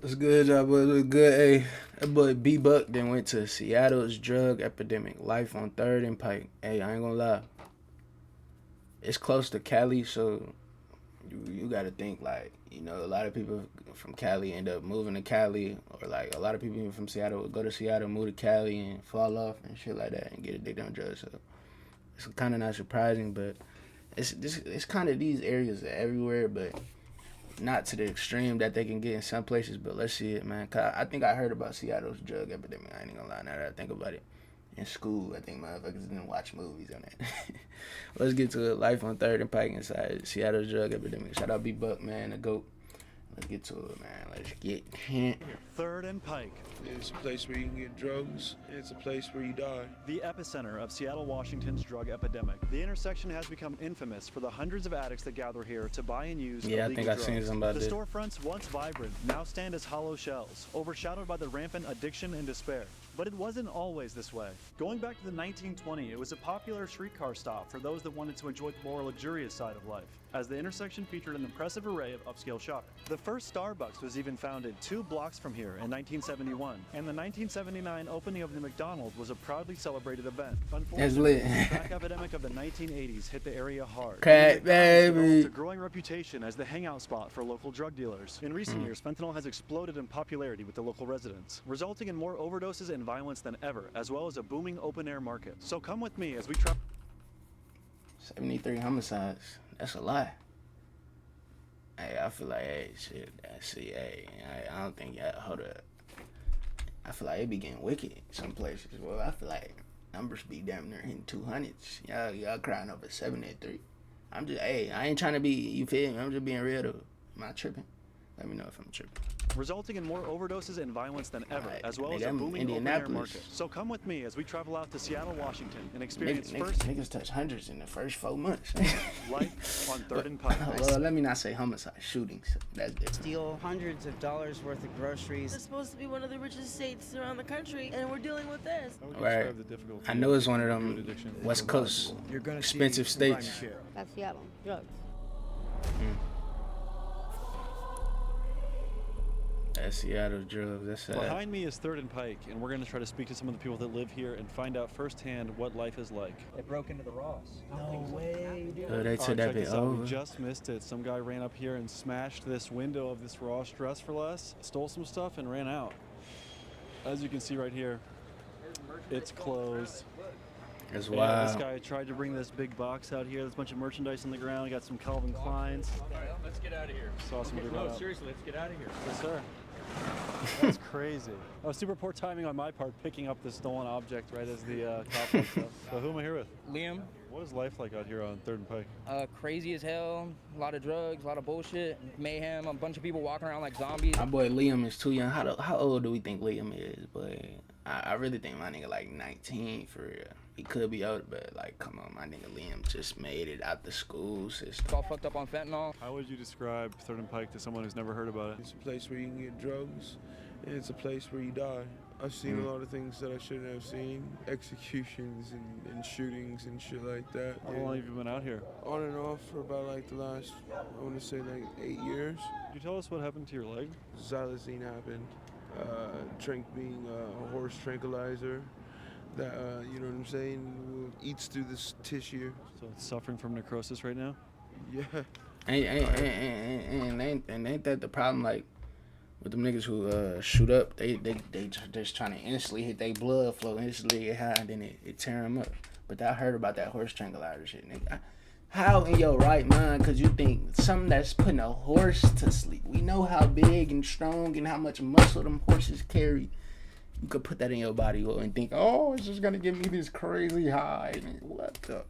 What's good, y'all boys? What's good? Hey, that boy B Buck then went to Seattle's drug epidemic. Life on 3rd and Pike. Hey, I ain't gonna lie. It's close to Cali, so you gotta think like, a lot of people from Cali end up moving to Cali, or like a lot of people even from Seattle would go to Seattle, move to Cali, and fall off and shit like that and get addicted on drugs. So it's kind of not surprising, but it's kind of these areas are everywhere, but not to the extreme that they can get in some places, but let's see it, man. 'Cause I think I heard about Seattle's drug epidemic. I ain't gonna lie, now that I think about it. In school, I think motherfuckers didn't watch movies on that. Let's get to it. Life on 3rd and Pike inside Seattle's drug epidemic. Shout out B Buck, man, the GOAT. Let's get to it, man. Let's get it. 3rd and Pike. It's a place where you can get drugs. It's a place where you die. The epicenter of Seattle, Washington's drug epidemic. The intersection has become infamous for the hundreds of addicts that gather here to buy and use Yeah, I illegal think I've drugs. seen something about the this. storefronts, once vibrant, now stand as hollow shells, overshadowed by the rampant addiction and despair. But it wasn't always this way. Going back to the 1920s, it was a popular streetcar stop for those that wanted to enjoy the more luxurious side of life, as the intersection featured an impressive array of upscale shopping. The first Starbucks was even founded 2 blocks from here in 1971, and the 1979 opening of the McDonald's was a proudly celebrated event. Unfortunately, lit. the crack epidemic of the 1980s hit the area hard. Crack, McDonald's developed baby. a growing reputation as the hangout spot for local drug dealers. In recent years, fentanyl has exploded in popularity with the local residents, resulting in more overdoses and violence than ever, as well as a booming open-air market. So come with me as we try. 73 homicides. That's a lot. Hey, I feel like, hey, shit, see, hey, I don't think, hold up. I feel like it be getting wicked some places. Well, I feel like numbers be damn near hitting 200s. Y'all crying over 73. I'm just, hey, I ain't trying to be, you feel me? I'm just being real though. Am I tripping? Let me know if I'm tripping. Resulting in more overdoses and violence than ever, Right, as well nigga, as a I'm booming open-air Indianapolis. market. So come with me as we travel out to Seattle, Washington, and experience Niggas touch hundreds in the first 4 months. life on 3rd and Pike. Well, let me not say homicide, shootings. That's different. Steal hundreds of dollars worth of groceries. It's supposed to be one of the richest states around the country, and we're dealing with this. Right. I know it's one of them West Coast You're gonna expensive see some crime states. share. That's Seattle. Drugs. That's Seattle drugs. That's sad. Behind me is 3rd and Pike, and we're going to try to speak to some of the people that live here and find out firsthand what life is like. They broke into the Ross. No way, dude. Oh, they took Alright, that check bit this out. over. We just missed it. Some guy ran up here and smashed this window of this Ross Dress for Less, stole some stuff, and ran out. As you can see right here, it's closed. That's And wild. this guy tried to bring this big box out here. There's a bunch of merchandise on the ground. We got some Calvin Kleins. Let's get out of here. Saw some good No, out. seriously, let's get out of here. Yes, sir. That's crazy. Oh, super poor timing on my part, picking up this stolen object right as the cop walks up. So who am I here with? Liam, What is life like out here on 3rd and Pike? crazy as hell. A lot of drugs, a lot of bullshit, mayhem. A bunch of people walking around like zombies. My boy Liam is too young. How old do we think Liam is? But I really think my nigga like 19 for real. He could be older, but like, come on, my nigga Liam just made it out the school system. All fucked up on fentanyl. How would you describe 3rd and Pike to someone who's never heard about it? It's a place where you can get drugs, and it's a place where you die. I've seen a lot of things that I shouldn't have seen. Executions and shootings and shit like that. How long have you been out here? On and off for about like the last, I want to say like 8 years. Could you tell us what happened to your leg? Xylazine happened. Being a horse tranquilizer that, you know what I'm saying, eats through this tissue. So it's suffering from necrosis right now? Yeah. Ain't that the problem? Like with them niggas who shoot up, they just trying to instantly hit their blood flow, instantly get high, and then it tear them up. But I heard about that horse tranquilizer shit, nigga. How in your right mind could you think something that's putting a horse to sleep? We know how big and strong and how much muscle them horses carry. You could put that in your body and think, oh, it's just gonna give me this crazy high. And what the?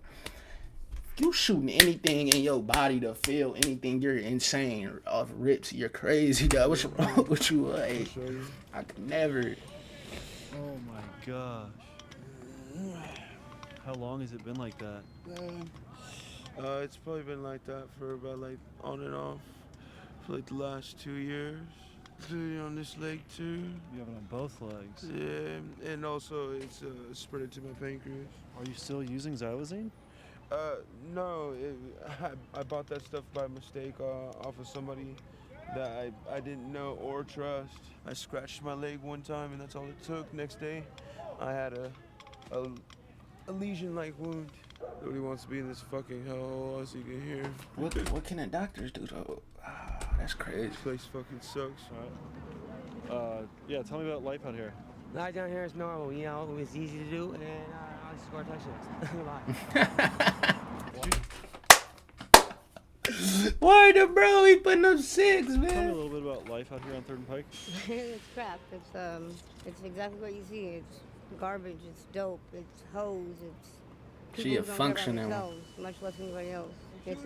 You shooting anything in your body to feel anything, you're insane. Off rips, you're crazy, dog. What's wrong with you? Hey, I could never. Oh my gosh. How long has it been like that? It's probably been like that for about like on and off for like the last 2 years. On this leg too. You have it on both legs. Yeah, and also it's spread it to my pancreas. Are you still using xylazine? No, I bought that stuff by mistake off of somebody that I didn't know or trust. I scratched my leg one time and that's all it took. Next day, I had a lesion-like wound. Nobody wants to be in this fucking hellhole, as you can hear. What can the doctors do though? Ah, that's crazy. This place fucking sucks. Yeah, tell me about life out here. Life down here is normal, you know, it's easy to do, and I just score touchdowns. Why the bro? He putting up 6, Tell me a man. little bit about life out here on 3rd and Pike. It's crap. It's exactly what you see. It's garbage. It's dope. It's hoes. It's She people a who don't care about functioning one. themselves, much less anybody else. It's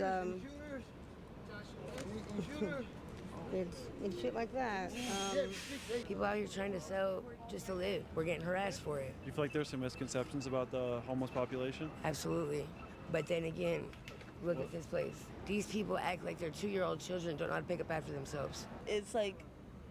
it's shit like that. People out here trying to sell just to live. We're getting harassed for it. Do you feel like there's some misconceptions about the homeless population? Absolutely. But then again, look at this place. These people act like their 2-year-old children don't know how to pick up after themselves. It's like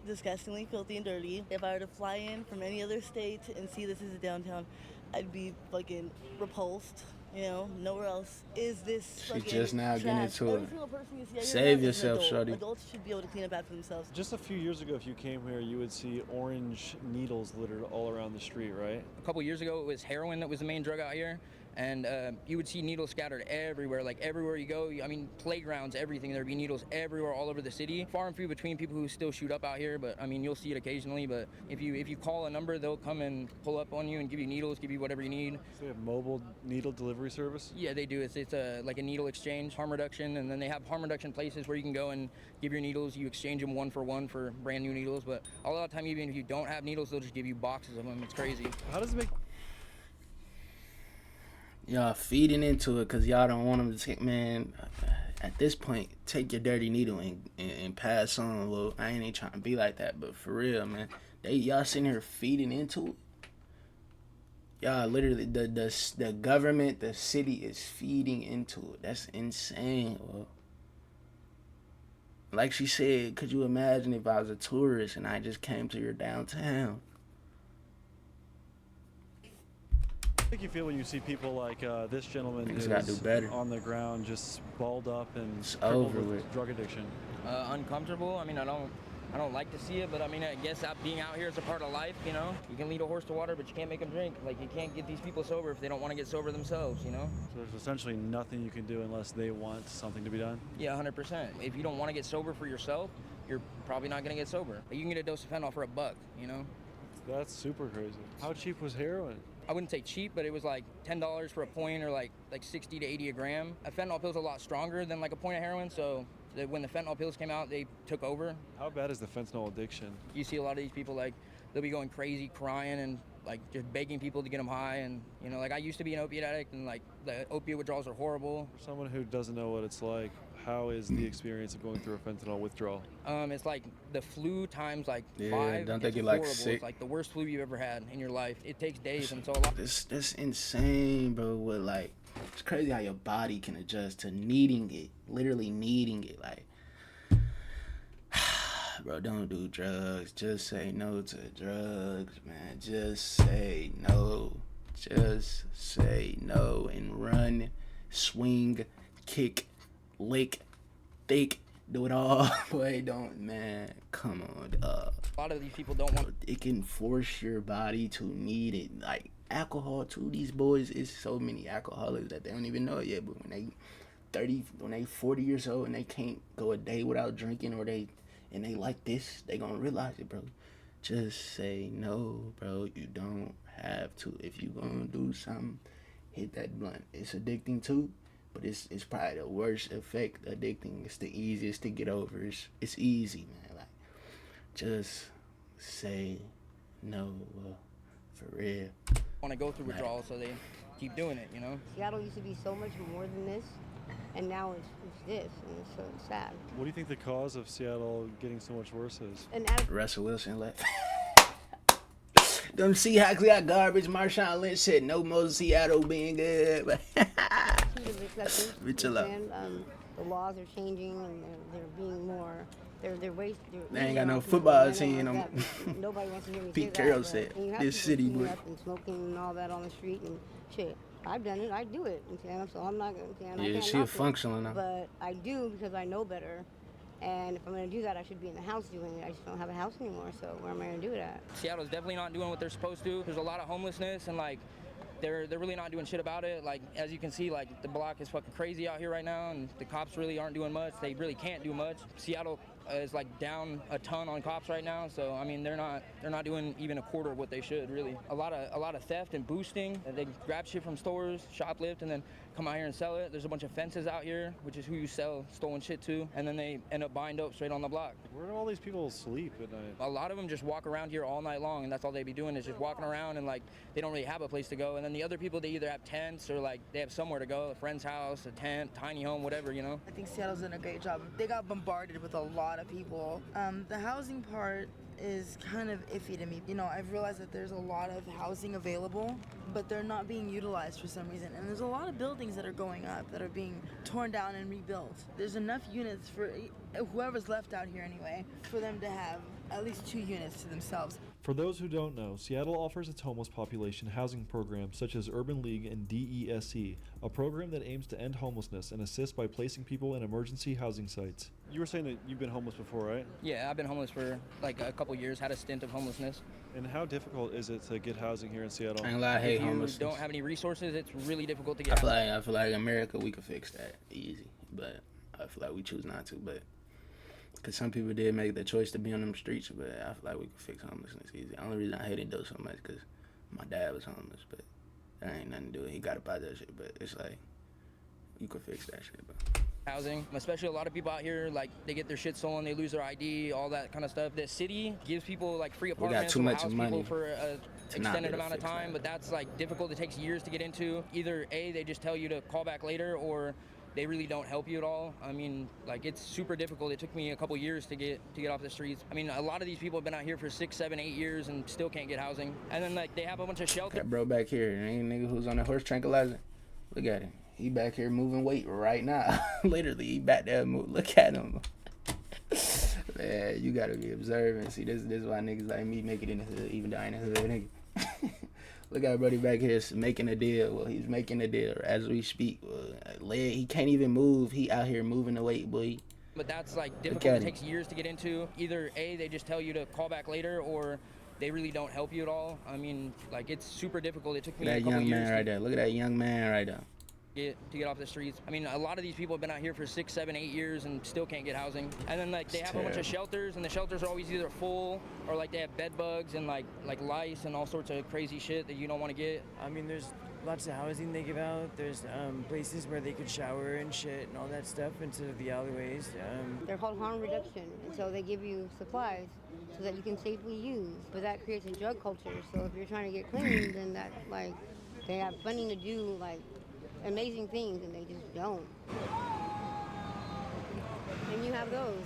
disgustingly filthy and dirty. If I were to fly in from any other state and see this as a downtown, I'd be fucking repulsed. You know, nowhere else is this She fucking just now getting trash. into Every it. single person you see out here Save now is an yourself, adult. shorty. Adults should be able to clean up after themselves. Just a few years ago, if you came here, you would see orange needles littered all around the street, right? A couple years ago, it was heroin that was the main drug out here. And you would see needles scattered everywhere, like everywhere you go. I mean, playgrounds, everything. There'd be needles everywhere, all over the city. Far and few between people who still shoot up out here, but I mean, you'll see it occasionally. But if you call a number, they'll come and pull up on you and give you needles, give you whatever you need. So they have mobile needle delivery service? Yeah, they do. It's like a needle exchange, harm reduction, and then they have harm reduction places where you can go and give your needles. You exchange them 1 for 1 for brand new needles. But a lot of the time, even if you don't have needles, they'll just give you boxes of them. It's crazy. How does it make Y'all feeding into it because y'all don't want them to take, man, at this point, take your dirty needle and pass on. Well, I ain't trying to be like that, but for real, man, y'all sitting here feeding into it. Y'all literally, the government, the city is feeding into it. That's insane. Well, like she said, could you imagine if I was a tourist and I just came to your downtown? How do you feel when you see people like this gentleman Niggas who's gotta do better. on the ground just balled up and It's crippled over with with. drug addiction? Uncomfortable. I mean, I don't like to see it, but I mean, I guess being out here is a part of life, you know? You can lead a horse to water, but you can't make them drink. Like, you can't get these people sober if they don't want to get sober themselves, you know? So there's essentially nothing you can do unless they want something to be done? Yeah, 100%. If you don't want to get sober for yourself, you're probably not going to get sober. You can get a dose of fentanyl for $1, you know? That's super crazy. How cheap was heroin? I wouldn't say cheap, but it was like $10 for a point or like 60 to 80 a gram. A fentanyl pill's a lot stronger than like a point of heroin, so when the fentanyl pills came out, they took over. How bad is the fentanyl addiction? You see a lot of these people, like, they'll be going crazy, crying, and like just begging people to get them high. And you know, like, I used to be an opiate addict, and like the opiate withdrawals are horrible. For someone who doesn't know what it's like, how is the experience of going through a fentanyl withdrawal? It's like the flu times like Yeah, 5. don't they It's get, like, horrible. sick? It's like the worst flu you've ever had in your life. It takes days, and so a lot. That's insane, bro. What, like, it's crazy how your body can adjust to needing it, literally needing it. Like, bro, don't do drugs. Just say no to drugs, man. Just say no. Just say no and run, swing, kick, lick, think, do it all. Boy, don't, man. Come on, dog. A lot of these people don't want. It can force your body to need it. Like alcohol too. These boys, it's so many alcoholics that they don't even know it yet. But when they 30, when they 40 years old and they can't go a day without drinking, or they like this, they gonna realize it, bro. Just say no, bro. You don't have to. If you gonna do something, hit that blunt. It's addicting too, but it's probably the worst effect addicting. It's the easiest to get over. It's easy, man. Like, just say no, for real. Want to go through withdrawals, so they keep doing it, you know? Seattle used to be so much more than this, and now it's this, and it's so sad. What do you think the cause of Seattle getting so much worse is? And Russell Wilson left. Them Seahawks got garbage. Marshawn Lynch said no more Seattle being good. attitude. Chill out. The laws are changing, and they're being more. They're They ain't got no football team. Nobody wants to hear me Pete say Carroll that, said, and you have "This people city, cleaning boy." up and smoking and all that on the street and shit. I've done it. I do it. So I'm not going to. Yeah, she a functional now. But I do because I know better, And if I'm going to do that, I should be in the house doing it. I just don't have a house anymore, so where am I going to do it at? Seattle's definitely not doing what they're supposed to. There's a lot of homelessness, and like they're really not doing shit about it. Like, as you can see, like the block is fucking crazy out here right now, and the cops really aren't doing much. They really can't do much. Seattle is like down a ton on cops right now, so I mean they're not doing even a quarter of what they should really. A lot of theft and boosting. They grab shit from stores, shoplift, and then come out here and sell it. There's a bunch of fences out here, which is who you sell stolen shit to, and then they end up buying dope straight on the block. Where do all these people sleep at night? A lot of them just walk around here all night long, and that's all they be doing is just walking around, and like they don't really have a place to go. And then the other people, they either have tents or like they have somewhere to go, a friend's house, a tent, tiny home, whatever, you know. I think Seattle's doing a great job. They got bombarded with a lot of people. The housing part is kind of iffy to me. You know, I've realized that there's a lot of housing available, but they're not being utilized for some reason. And there's a lot of buildings that are going up that are being torn down and rebuilt. There's enough units for whoever's left out here anyway, for them to have at least 2 units to themselves. For those who don't know, Seattle offers its homeless population housing programs such as Urban League and DESE, a program that aims to end homelessness and assist by placing people in emergency housing sites. You were saying that you've been homeless before, right? Yeah, I've been homeless for like a couple years, had a stint of homelessness. And how difficult is it to get housing here in Seattle? I ain't lie, I hate If you homelessness. don't have any resources, it's really difficult to get out. I feel like America, we could fix that easy, but I feel like we choose not to. But because some people did make the choice to be on them streets, but I feel like we could fix homelessness easy. The only reason I hated those so much because my dad was homeless, but that ain't nothing to do with it. He got up out that shit, but it's like you could fix that shit, bro. Housing, especially a lot of people out here, like they get their shit stolen, they lose their ID, all that kind of stuff. The city gives people like free apartments, too much house money people for an to not be extended able to amount of fix time, that. but that's like difficult. It takes years to get into. Either A, they just tell you to call back later, or they really don't help you at all. I mean, like it's super difficult. It took me a couple years to get off the streets. I mean, a lot of these people have been out here for 6, 7, 8 years and still can't get housing. And then like they have a bunch of shelters. That bro back here, ain't nigga who's on the horse tranquilizer. Look at him. He back here moving weight right now. Literally, he back there move. Look at him. Man, you gotta be observant. See, this is why niggas like me make it in the hood, even though I ain't a hood nigga. Look at buddy back here making a deal. Well, he's making a deal as we speak. He can't even move. He out here moving the weight, boy. But that's like difficult. It takes years to get into. Either A, they just tell you to call back later, or they really don't help you at all. I mean, like it's super difficult. It took me a couple years. That young man right there. Look at that young man right there. To get off the streets. I mean, a lot of these people have been out here for 6, 7, 8 years and still can't get housing. And then like they have a bunch of shelters, and the shelters are always either full or like they have bed bugs and like lice and all sorts of crazy shit that you don't want to get. I mean, there's lots of housing they give out. There's places where they could shower and shit and all that stuff instead of the alleyways. They're called harm reduction, and so they give you supplies so that you can safely use. But that creates a drug culture. So if you're trying to get clean, then that like they have funding to do like amazing things, and they just don't. And you have those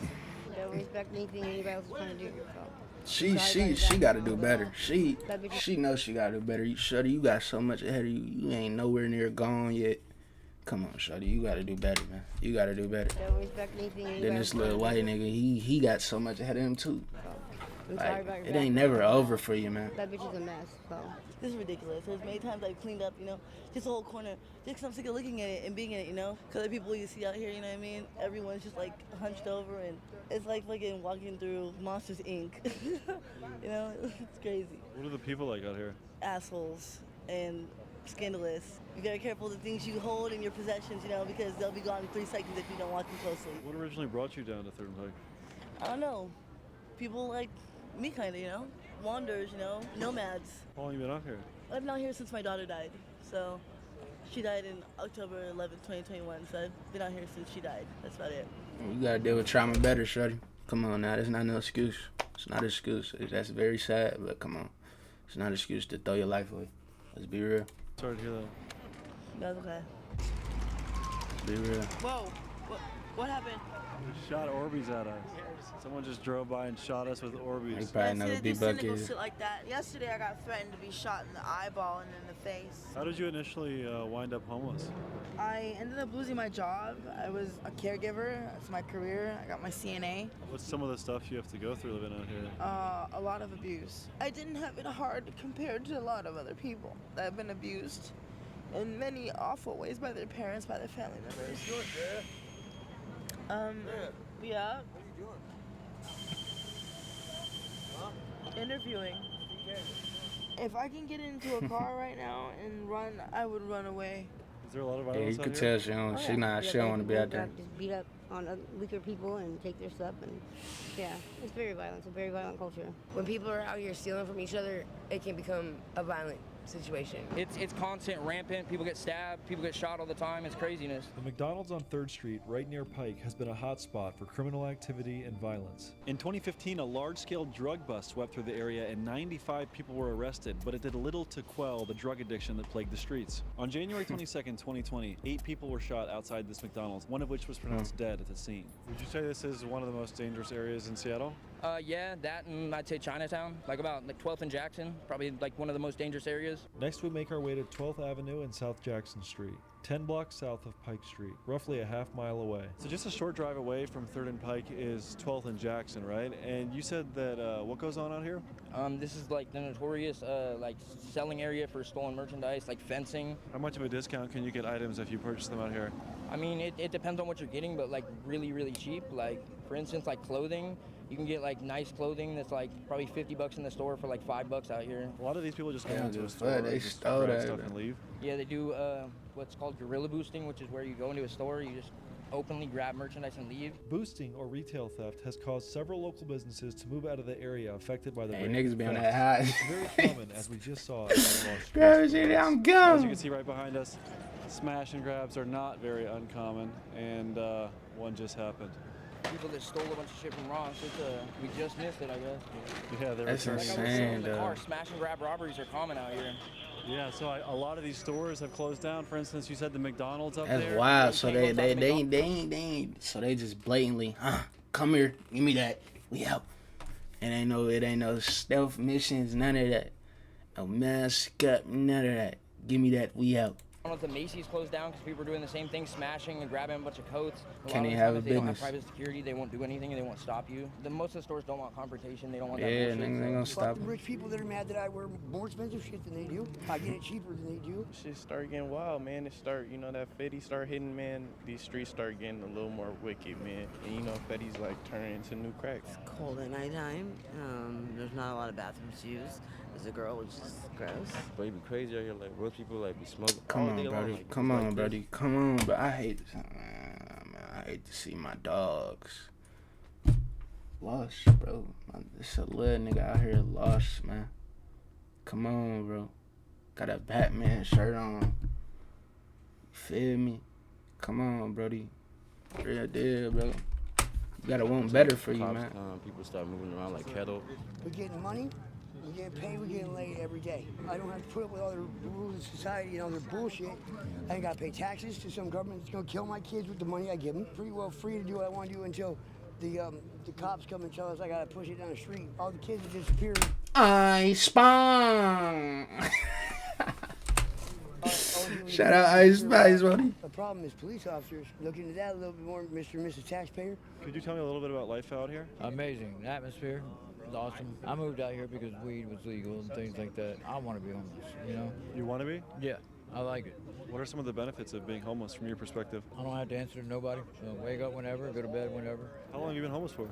that don't respect anything anybody else is trying to do. So. She got to do better. She knows she got to do better. Shuddy, you got so much ahead of you. You ain't nowhere near gone yet. Come on, Shuddy, you got to do better, man. You got to do better. Don't respect anything. Then this little white nigga, he got so much ahead of him too. I'm sorry about your it ain't never over for you, man. That bitch is a mess. So. This is ridiculous. There's many times I've cleaned up, just a whole corner, just 'cause I'm sick of looking at it and being in it, Because the people you see out here, you know what I mean? Everyone's just like hunched over, and it's like fucking walking through Monsters Inc. It's crazy. What are the people like out here? Assholes and scandalous. Be very careful the things you hold in your possessions, because they'll be gone in 3 seconds if you don't watch them closely. What originally brought you down to Third and Pike? I don't know. People like me, kind of, Wanderers, nomads. How long have you been out here? I've been out here since my daughter died. So she died in October 11th, 2021. So I've been out here since she died. That's about it. You gotta deal with trauma better, shorty. Come on now, that's not no excuse. It's not an excuse. That's very sad, but come on. It's not an excuse to throw your life away. Let's be real. Sorry to hear that. That's okay. Let's be real. Whoa, what happened? They shot Orbeez at us. Someone just drove by and shot us with Orbeez. You probably know what B-Buck is. Shit like that. Yesterday I got threatened to be shot in the eyeball and in the face. How did you initially wind up homeless? I ended up losing my job. I was a caregiver. That's my career. I got my CNA. What's some of the stuff you have to go through living out here? A lot of abuse. I didn't have it hard compared to a lot of other people that have been abused in many awful ways by their parents, by their family members. Yeah. Interviewing. If I can get into a car right now and run, I would run away. Is there a lot of Yeah, violence you out could here? tell she don't. Oh, She yeah. not. Yeah, She don't like want to be people out there. Just beat up on weaker people and take their stuff, and yeah, it's very violent. It's a very violent culture. When people are out here stealing from each other, it can become a violent situation. It's constant, rampant. People get stabbed, people get shot all the time. It's craziness. The McDonald's on 3rd Street, right near Pike, has been a hot spot for criminal activity and violence. In 2015, a large-scale drug bust swept through the area and 95 people were arrested, but it did little to quell the drug addiction that plagued the streets. On January 22nd, 2020, 8 people were shot outside this McDonald's, one of which was pronounced dead at the scene. Would you say this is one of the most dangerous areas in Seattle? Yeah, that and I'd say Chinatown, like 12th and Jackson, probably like one of the most dangerous areas. Next, we make our way to 12th Avenue and South Jackson Street, 10 blocks south of Pike Street, roughly a half-mile away. So just a short drive away from 3rd and Pike is 12th and Jackson, right? And you said that, what goes on out here? This is like the notorious like selling area for stolen merchandise, like fencing. How much of a discount can you get items if you purchase them out here? I mean, it depends on what you're getting, but like really, really cheap. Like for instance, like clothing, you can get like nice clothing that's like probably $50 in the store for like $5 out here. A lot of these people just go Yeah, into a just store, they just stole grab that. stuff and leave. Yeah, they do what's called guerrilla boosting, which is where you go into a store, you just openly grab merchandise and leave. Boosting, or retail theft, has caused several local businesses to move out of the area affected by the Hey, rate niggas of be on theft. that high. It's very common, as we just saw at Wall Street. Grab shit, I'm As you gone. can see right behind us, smash and grabs are not very uncommon, and one just happened. People that stole a bunch of shit from Ross, we just missed it, I guess. Yeah, they're That's returning. Like I was saying in the insane, car, dog. smash and grab robberies are common out here. Yeah, so a lot of these stores have closed down. For instance, you said the McDonald's up That's there. wild. So can't go they inside the ain't. So they just blatantly, come here, give me that. We out. It ain't no stealth missions, none of that. No mask up, none of that. Give me that. We out. I don't know if the Macy's closed down because people were doing the same thing, smashing and grabbing a bunch of coats. A Can lot they of the have time, a if they don't have business? private security, they won't do anything and they won't stop you. Most of the stores don't want confrontation. They don't want that Yeah, bullshit. niggas ain't so- gonna Fuck stop the them. rich people that are mad that I wear more expensive shit than they do. I get it cheaper than they do. Shit start getting wild, man. It start, that Fetty start hitting, man. These streets start getting a little more wicked, man. And Fetty's like turning into new cracks. Cold at nighttime. There's not a lot of bathrooms to use. As a girl, which is gross. But it'd be crazy out here, like, most people, like, be smoking Come all day on, long. buddy. Like, Come like on, this. buddy. Come on, but I hate this. Man, I hate to see my dogs lost, bro. It's a little nigga out here lost, man. Come on, bro. Got a Batman shirt on. Feel me? Come on, brody. Real deal, bro. You gotta want better for you, Cops man. come, people start moving around like cattle. We're getting money, we're getting paid, we're getting laid every day. I don't have to put up with all the rules of society and all their bullshit. I ain't gotta pay taxes to some government that's gonna kill my kids with the money I give them. Pretty well free to do what I want to do until the cops come and tell us I gotta push it down the street. All the kids are disappearing. Ice Spice. Shout out Ice Spice, buddy. The problem is police officers. Look into that a little bit more, Mr. and Mrs. Taxpayer. Could you tell me a little bit about life out here? Amazing. The atmosphere is awesome. I moved out here because weed was legal and things like that. I want to be homeless, You want to be? Yeah, I like it. What are some of the benefits of being homeless from your perspective? I don't have to answer to nobody. Wake up whenever, go to bed whenever. How long have you been homeless for?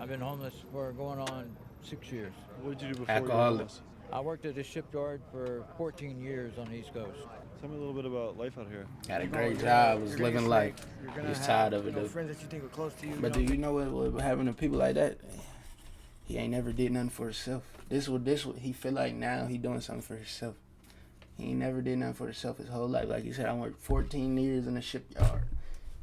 I've been homeless for going on 6 years. What did you do before you were Alcoholic. homeless? I worked at a shipyard for 14 years on the East Coast. Tell me a little bit about life out here. Got a great job. Was You're gonna living get life. snaked. You're gonna He's have, tired of it, though. friends that you think are close to you. But do you know what happened to people like that? He ain't never did nothing for himself. This what he feel like now he doing something for himself. He ain't never did nothing for himself his whole life. Like he said, I worked 14 years in a shipyard.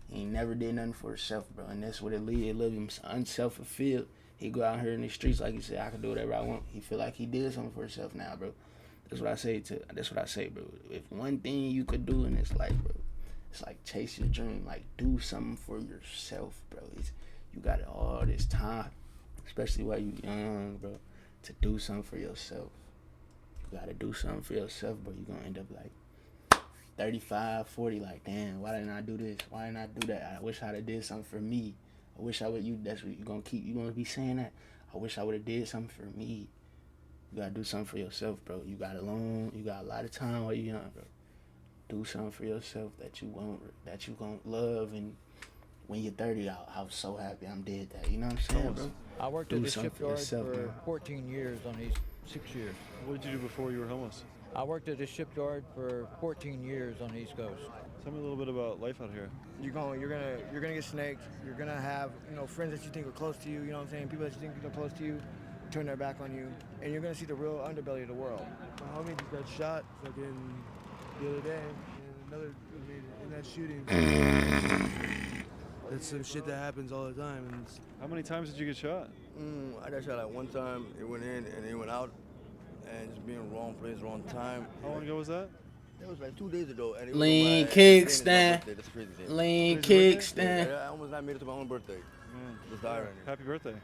He ain't never did nothing for himself, bro. And that's what it leave. It leave him unself-fulfilled. He go out here in the streets like he said, I can do whatever I want. He feel like he did something for himself now, bro. That's what I say, bro. If one thing you could do in this life, bro, it's like chase your dream. Like do something for yourself, bro. You got all this time, especially while you young, bro, to do something for yourself. You gotta do something for yourself, bro. You gonna end up like 35, 40, like, damn, why didn't I do this? Why didn't I do that? I wish I'd have did something for me. I wish I would. That's what you gonna be saying that. I wish I would have did something for me. You gotta do something for yourself, bro. You got a lot of time while you're young, bro. Do something for yourself that you want, that you gonna love and when you're 30, I was so happy I'm dead that. You know what I'm saying, bro? I worked Do at the something for shipyard yourself, for man. 14 years on these 6 years. What did you do before you were homeless? I worked at the shipyard for 14 years on the East Coast. Tell me a little bit about life out here. You're gonna get snaked. You're gonna have friends that you think are close to you. You know what I'm saying? People that you think are close to you turn their back on you, and you're gonna see the real underbelly of the world. My homie just got shot fucking the other day, and in that shooting. That's some shit that happens all the time. And how many times did you get shot? I got shot like one time. It went in and it went out, and just being wrong place, wrong time. How long ago was that? It was like 2 days ago. And it was Lean on my kickstand. birthday. That's the crazy thing. Lean It's my birthday. kickstand. I almost not made it to my own birthday. Just died right here. Happy birthday.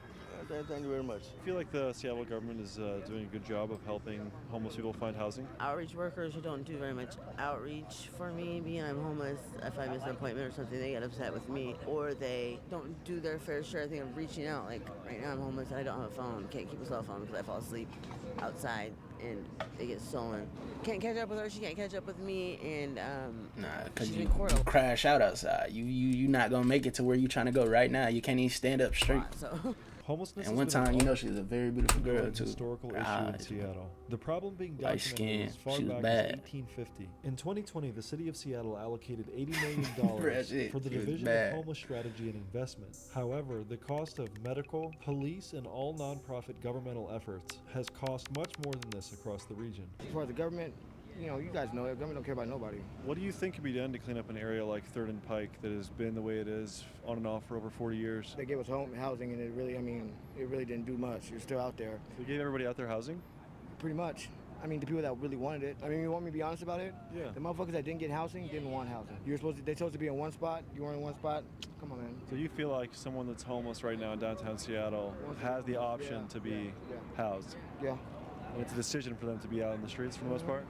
Thank you very much. I feel like the Seattle government is doing a good job of helping homeless people find housing. Outreach workers who don't do very much outreach for me, being I'm homeless, if I miss an appointment or something, they get upset with me, or they don't do their fair share, I think, of reaching out. Like, right now I'm homeless and I don't have a phone, can't keep a cell phone because I fall asleep outside and they get stolen. Can't catch up with her, she can't catch up with me, and Nah, cause she's you in court. crash out outside. You not gonna make it to where you trying to go right now. You can't even stand up straight. So. Homelessness And has one been time, an you know, she was a very beautiful girl too. historical issue in Seattle. The problem being Light documented skin. as far She was back bad. as 1850. In 2020, the city of Seattle allocated $80 million Bruh, for the she was Division bad. of Homeless Strategy and Investment. However, the cost of medical, police, and all nonprofit governmental efforts has cost much more than this across the region. As far as the government, you guys know it. Government don't care about nobody. What do you think could be done to clean up an area like 3rd and Pike that has been the way it is on and off for over 40 years? They gave us housing, and it really didn't do much. You're still out there. They gave everybody out there housing? Pretty much. I mean, the people that really wanted it. I mean, you want me to be honest about it? Yeah. The motherfuckers that didn't get housing didn't want housing. They're supposed to be in one spot. You weren't in one spot. Come on, man. So you feel like someone that's homeless right now in downtown Seattle has the option to be housed? Yeah. And it's a decision for them to be out in the streets for the most part?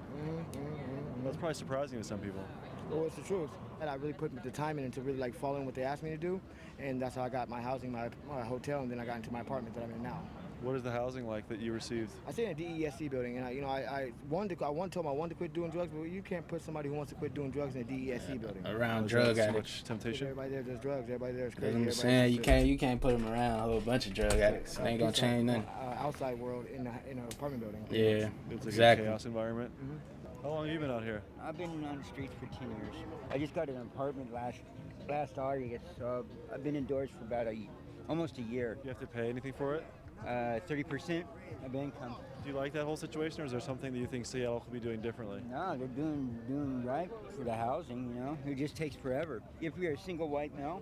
That's probably surprising to some people. Well, it's the truth. And I really put the time into really like following what they asked me to do, and that's how I got my housing, my hotel, and then I got into my apartment that I'm in now. What is the housing like that you received? I stay in a DESC building, and I told them I wanted to quit doing drugs, but you can't put somebody who wants to quit doing drugs in a DESC building. Around drug so addicts. much temptation? Everybody there does drugs. Everybody there is That's crazy. what I'm saying. You can't put them around a whole bunch of drug addicts. It ain't gonna change nothing. Outside world in an apartment building. Yeah, It's like exactly. a chaos environment. How long have you been out here? I've been on the streets for 10 years. I just got an apartment last August, so I've been indoors for about almost a year. Do you have to pay anything for it? 30% of income. Do you like that whole situation, or is there something that you think Seattle could be doing differently? No, they're doing right for the housing. It just takes forever. If you're a single white male,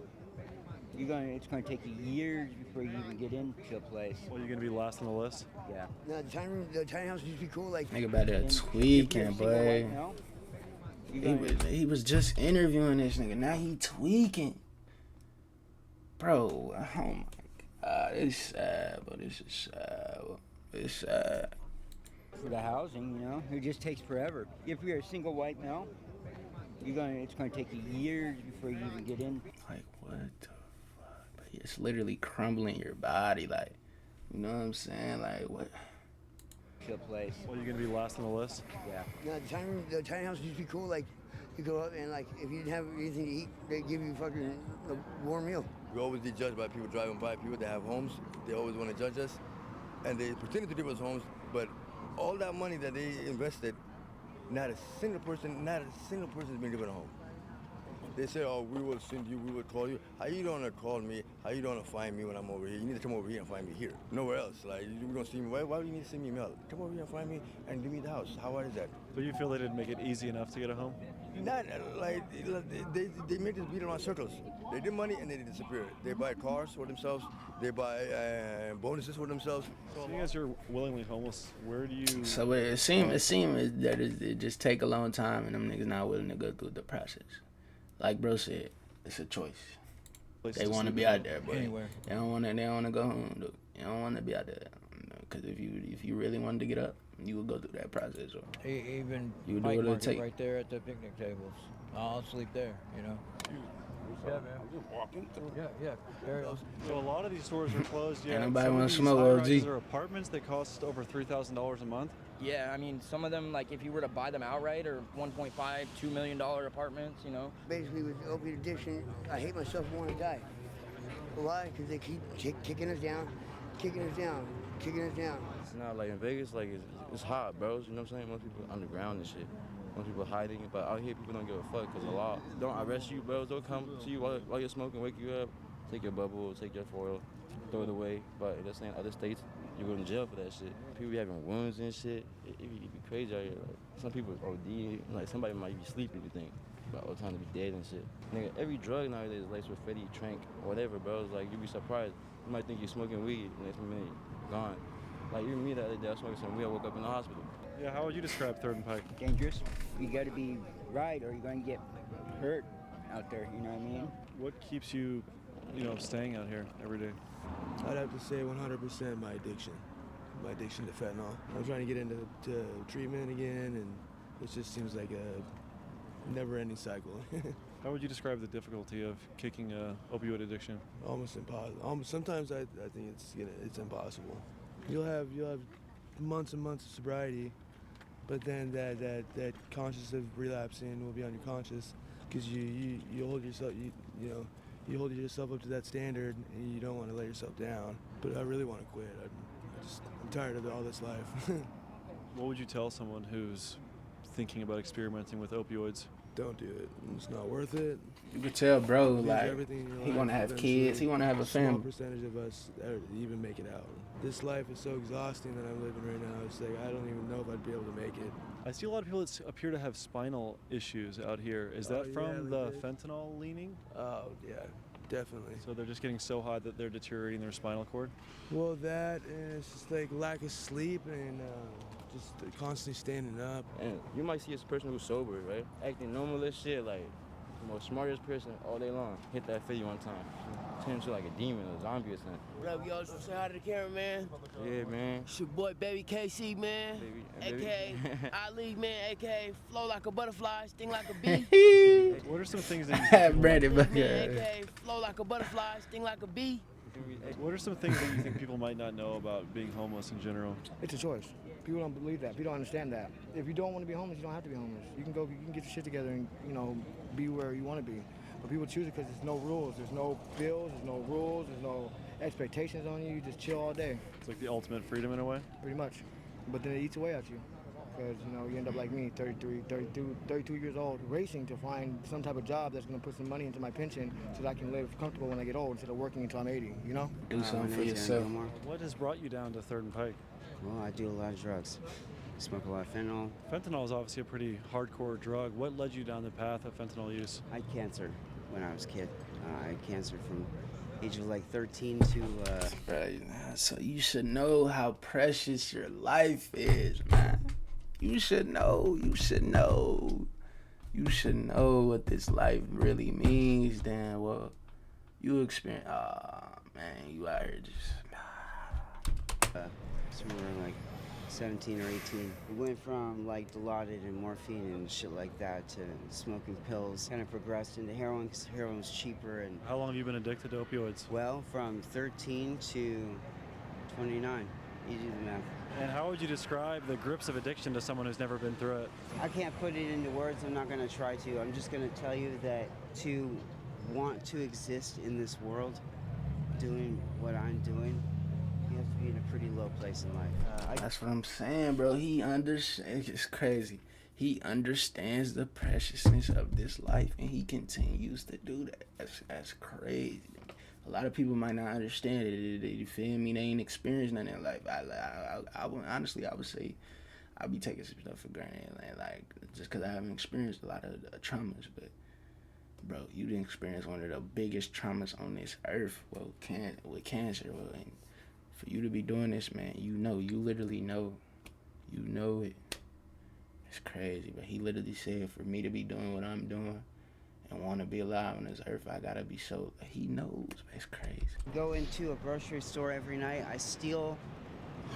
it's going to take you years before you even get into a place. Well, you're going to be last on the list? Yeah. No, the tiny house used to be cool. Like Nigga about that tweaking, boy. He was just interviewing this nigga. Now he tweaking. Bro, oh my God. It's sad, but it's just sad. It's sad. For the housing, it just takes forever. If you're a single white male, it's going to take you years before you even get in. Like, what the fuck? It's literally crumbling your body, like, you know what I'm saying? Like, what? Place. Well, you're going to be last on the list? Yeah. No, the tiny house used to be cool. Like, you go up and, like, if you didn't have anything to eat, they give you fucking a warm meal. We always get judged by people driving by, people that have homes. They always want to judge us. And they pretended to give us homes, but all that money that they invested, not a single person has been given a home. They say, oh, we will send you, we will call you. How you don't call me? How you don't find me when I'm over here? You need to come over here and find me here. Nowhere else. Like, you don't see me. Why do you need to send me a mail? Come over here and find me and give me the house. How hard is that? So you feel they didn't make it easy enough to get a home? Not like they made this beat around circles. They did money and they disappear. They buy cars for themselves. They buy bonuses for themselves. So you guys are willingly homeless. Where do you? So it seems that it just take a long time, and them niggas not willing to go through the process. Like bro said, it's a choice. They want to be out there, but Anywhere. They don't want to go home. Dude. They don't want to be out there. Because if you really wanted to get up, you would go through that process. Or Even you would do Pike what it Market take. right there at the picnic tables. I'll sleep there, So I'm just walking through. Yeah. Carry on. So a lot of these stores are closed. Yeah. Ain't nobody Some of wanna these smoke, high-rises OG. are apartments that cost over $3,000 a month. Yeah, I mean, some of them, like if you were to buy them outright, are 1.5, $2 million apartments, you know? Basically, with opiate addiction, I hate myself and want to die. Why? Because they keep kicking us down, kicking us down, kicking us down. It's not like in Vegas, like it's hot, bros. You know what I'm saying? Most people underground and shit. Most people hiding, but out here people don't give a fuck because the law don't arrest you, bros. They'll come to you while you're smoking, wake you up, take your bubble, take your foil, throw it away. But that's in other states, you go to jail for that shit. People be having wounds and shit. It be crazy out here. Like, some people OD, like somebody might be sleeping, you think. But all the time to be dead and shit. Nigga, every drug nowadays is laced with Fetty, Trank, whatever, bro. It's like, you be surprised. You might think you're smoking weed, next minute, gone. Like, even me the other day, I was smoking some weed, I woke up in the hospital. Yeah, how would you describe Third and Pike? Dangerous. You got to be right, or you're going to get hurt out there. You know what I mean? What keeps you, staying out here every day? I'd have to say 100% my addiction to fentanyl. I'm trying to get into treatment again, and it just seems like a never-ending cycle. How would you describe the difficulty of kicking opioid addiction? Almost impossible. Sometimes I think it's impossible. You'll have months and months of sobriety, but then that conscious of relapsing will be on your conscious, because you hold yourself you hold yourself up to that standard, and you don't want to let yourself down. But I really want to quit. I'm tired of all this life. What would you tell someone who's thinking about experimenting with opioids? Don't do it. It's not worth it. You could tell, bro, Lose like, everything in your he life want to have eventually. kids. He want to have a family. Small percentage of us even make it out. This life is so exhausting that I'm living right now. It's like I don't even know if I'd be able to make it. I see a lot of people that appear to have spinal issues out here. Is that from the fentanyl leaning? Oh, yeah, definitely. So they're just getting so high that they're deteriorating their spinal cord? Well, that, and it's just like lack of sleep and just constantly standing up. And you might see a person who's sober, right? Acting normal as shit, like the most smartest person all day long. Hit that 50 one time. Turn into like a demon, a zombie or something. What up, y'all? Just say hi to the camera, man. Yeah, man. It's your boy, Baby KC, man. AKA Ali, man. AKA flow like a butterfly, sting like a bee. What are some things that you think Brandon man, Buckingham. AKA flow like a butterfly, sting like a bee. What are some things that you think people might not know about being homeless in general? It's a choice. People don't believe that. People don't understand that. If you don't want to be homeless, you don't have to be homeless. You can get your shit together and, be where you want to be. But people choose it because there's no rules. There's no bills, there's no rules, there's no expectations on you. You just chill all day. It's like the ultimate freedom in a way? Pretty much. But then it eats away at you. Because, you end up like me, 32 years old, racing to find some type of job that's going to put some money into my pension so that I can live comfortable when I get old instead of working until I'm 80, Do something for yourself. What has brought you down to Third and Pike? Well, I do a lot of drugs. I smoke a lot of fentanyl. Fentanyl is obviously a pretty hardcore drug. What led you down the path of fentanyl use? I had cancer when I was a kid. I had cancer from age of like 13 to... Right, so you should know how precious your life is, man. You should know. You should know what this life really means. Then, well, you experience... man, you out here just... So we were like 17 or 18. We went from like Dilaudid and morphine and shit like that to smoking pills. Kind of progressed into heroin because heroin was cheaper. And how long have you been addicted to opioids? Well, from 13 to 29. You do the math. And how would you describe the grips of addiction to someone who's never been through it? I can't put it into words. I'm not going to try to. I'm just going to tell you that to want to exist in this world, doing what I'm doing, you have to be in a pretty low place in life. That's what I'm saying, bro. He understands. It's crazy. He understands the preciousness of this life, and he continues to do that. That's crazy. A lot of people might not understand it. You feel me? They ain't experienced nothing in life. I would, honestly, I would say I be taking some stuff for granted, like just because I haven't experienced a lot of traumas. But bro, you didn't experience one of the biggest traumas on this earth. Well, with cancer. Well, and for you to be doing this, man, you literally know it. It's crazy, but he literally said for me to be doing what I'm doing and want to be alive on this earth, I gotta be so. He knows, man. It's crazy. Go into a grocery store every night. I steal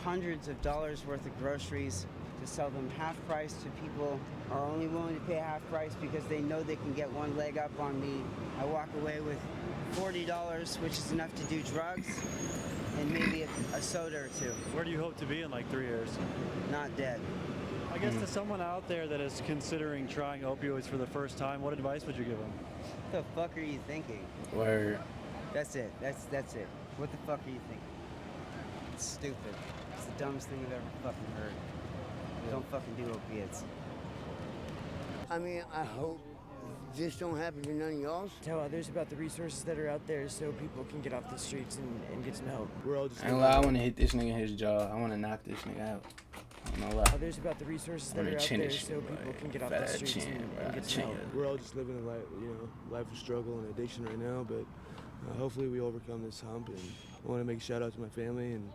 hundreds of dollars worth of groceries to sell them half price to people who are only willing to pay half price because they know they can get one leg up on me. I walk away with $40, which is enough to do drugs and maybe a soda or two. Where do you hope to be in like 3 years? Not dead. I guess to someone out there that is considering trying opioids for the first time, what advice would you give them? What the fuck are you thinking? Word. That's it. That's it. What the fuck are you thinking? It's stupid. It's the dumbest thing I've ever fucking heard. Don't fucking do opiates. I mean, I hope this don't happen to none of y'all. Tell others about the resources that are out there so people can get off the streets and get some help. We're all just. I ain't gonna lie, I want to hit this nigga in his jaw. I want to knock this nigga out. I don't know why. Others about the resources that are out there so people can get off the streets and get some help. We're all just living a life, life of struggle and addiction right now, but hopefully we overcome this hump. And I want to make a shout out to my family, and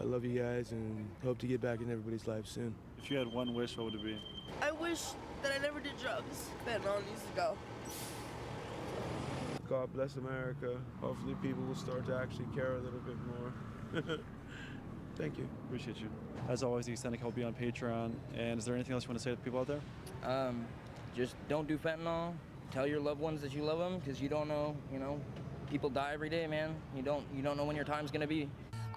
I love you guys, and hope to get back in everybody's life soon. If you had one wish, what would it be? I wish that I never did drugs. Fentanyl needs to go. God bless America. Hopefully people will start to actually care a little bit more. Thank you. Appreciate you. As always, the Extended will be on Patreon. And is there anything else you want to say to the people out there? Just don't do fentanyl. Tell your loved ones that you love them, because you don't know, people die every day, man. You don't know when your time's gonna be.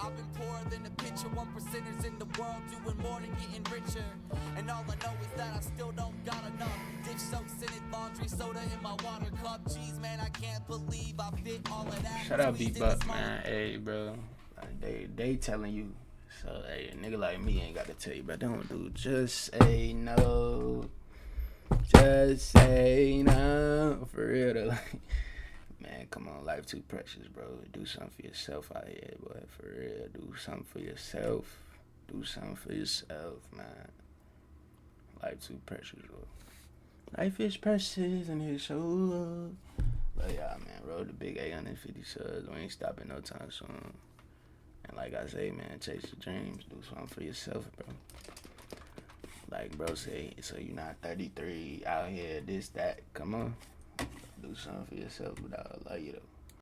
I've been poorer than the picture, 1%ers in the world doing more than getting richer. And all I know is that I still don't got enough. Dish soap, scented laundry, soda in my water cup. Jeez, man, I can't believe I fit all of that. Shout out B-Buck, man. Hey, bro. They telling you. So, hey, a nigga like me ain't got to tell you, but don't do. Just say no. Just say no. For real, though. Man, come on, life too precious, bro. Do something for yourself out here, boy. For real, do something for yourself. Do something for yourself, man. Life too precious, bro. Life is precious and it's so. But yeah, man, roll the big 850 subs. We ain't stopping no time soon. And like I say, man, chase your dreams. Do something for yourself, bro. Like bro say, so you're not 33 out here, this, that. Come on. Do something for yourself, without I love you though.